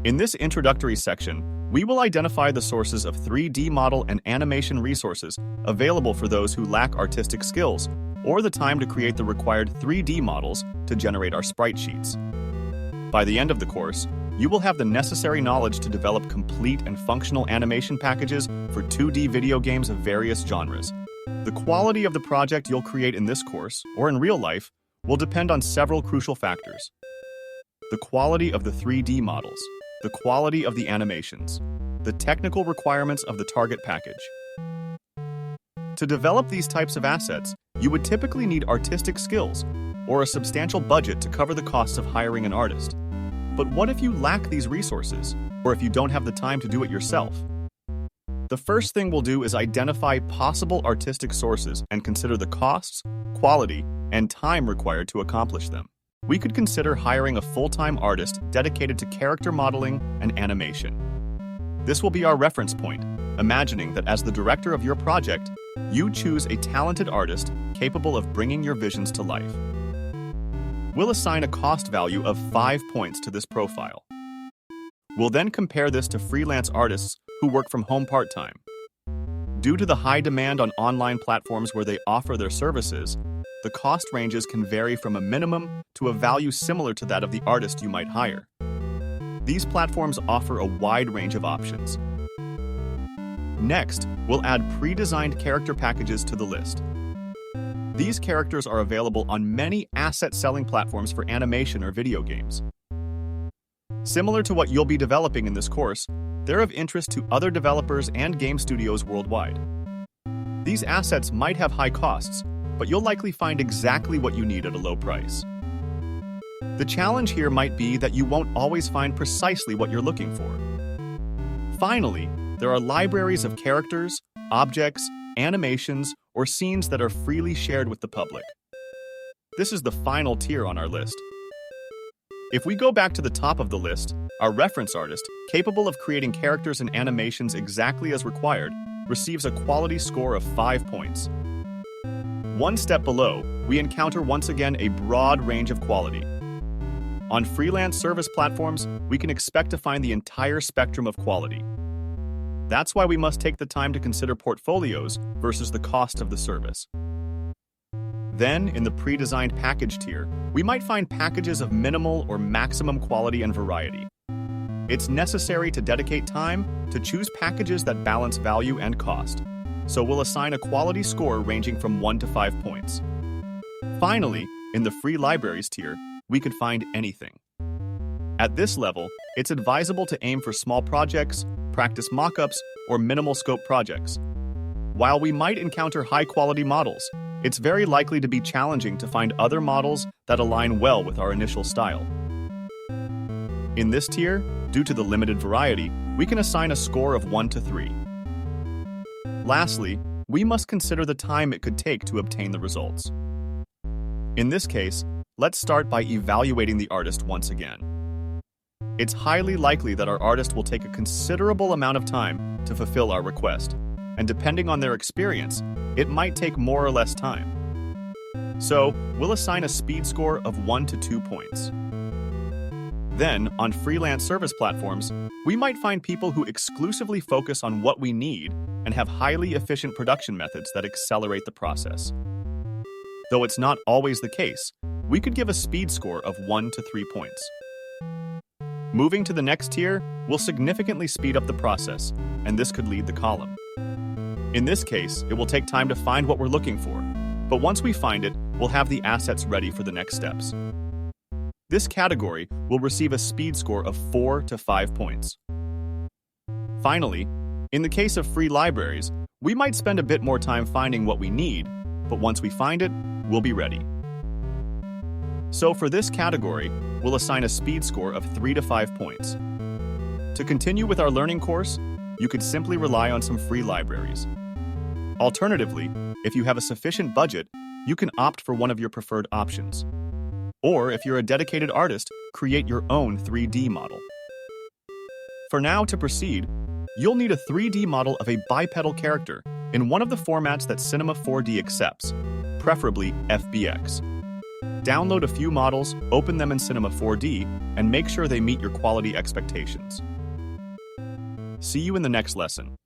In this introductory section, we will identify the sources of 3D model and animation resources available for those who lack artistic skills or the time to create the required 3D models to generate our sprite sheets. By the end of the course, you will have the necessary knowledge to develop complete and functional animation packages for 2D video games of various genres. The quality of the project you'll create in this course, or in real life, will depend on several crucial factors. The quality of the 3D models, the quality of the animations, the technical requirements of the target package. To develop these types of assets, you would typically need artistic skills or a substantial budget to cover the costs of hiring an artist. But what if you lack these resources, or if you don't have the time to do it yourself? The first thing we'll do is identify possible artistic sources and consider the costs, quality, and time required to accomplish them. We could consider hiring a full-time artist dedicated to character modeling and animation. This will be our reference point, imagining that as the director of your project, you choose a talented artist capable of bringing your visions to life. We'll assign a cost value of 5 points to this profile. We'll then compare this to freelance artists who work from home part-time. Due to the high demand on online platforms where they offer their services, the cost ranges can vary from a minimum to a value similar to that of the artist you might hire. These platforms offer a wide range of options. Next, we'll add pre-designed character packages to the list. These characters are available on many asset-selling platforms for animation or video games. Similar to what you'll be developing in this course, they're of interest to other developers and game studios worldwide. These assets might have high costs, but you'll likely find exactly what you need at a low price. The challenge here might be that you won't always find precisely what you're looking for. Finally, there are libraries of characters, objects, animations, or scenes that are freely shared with the public. This is the final tier on our list. If we go back to the top of the list, our reference artist, capable of creating characters and animations exactly as required, receives a quality score of 5 points. One step below, we encounter once again a broad range of quality. On freelance service platforms, we can expect to find the entire spectrum of quality. That's why we must take the time to consider portfolios versus the cost of the service. Then, in the pre-designed package tier, we might find packages of minimal or maximum quality and variety. It's necessary to dedicate time to choose packages that balance value and cost, so we'll assign a quality score ranging from 1 to 5 points. Finally, in the free libraries tier, we could find anything. At this level, it's advisable to aim for small projects, practice mock-ups, or minimal scope projects. While we might encounter high-quality models, it's very likely to be challenging to find other models that align well with our initial style. In this tier, due to the limited variety, we can assign a score of 1 to 3. Lastly, we must consider the time it could take to obtain the results. In this case, let's start by evaluating the artist once again. It's highly likely that our artist will take a considerable amount of time to fulfill our request, and depending on their experience, it might take more or less time. So, we'll assign a speed score of 1 to 2 points. Then, on freelance service platforms, we might find people who exclusively focus on what we need and have highly efficient production methods that accelerate the process. Though it's not always the case, we could give a speed score of 1 to 3 points. Moving to the next tier, we'll significantly speed up the process, and this could lead the column. In this case, it will take time to find what we're looking for, but once we find it, we'll have the assets ready for the next steps. This category will receive a speed score of 4 to 5 points. Finally, in the case of free libraries, we might spend a bit more time finding what we need, but once we find it, we'll be ready. So for this category, we'll assign a speed score of 3 to 5 points. To continue with our learning course, you could simply rely on some free libraries. Alternatively, if you have a sufficient budget, you can opt for one of your preferred options. Or if you're a dedicated artist, create your own 3D model. For now, to proceed, you'll need a 3D model of a bipedal character in one of the formats that Cinema 4D accepts, preferably FBX. Download a few models, open them in Cinema 4D, and make sure they meet your quality expectations. See you in the next lesson.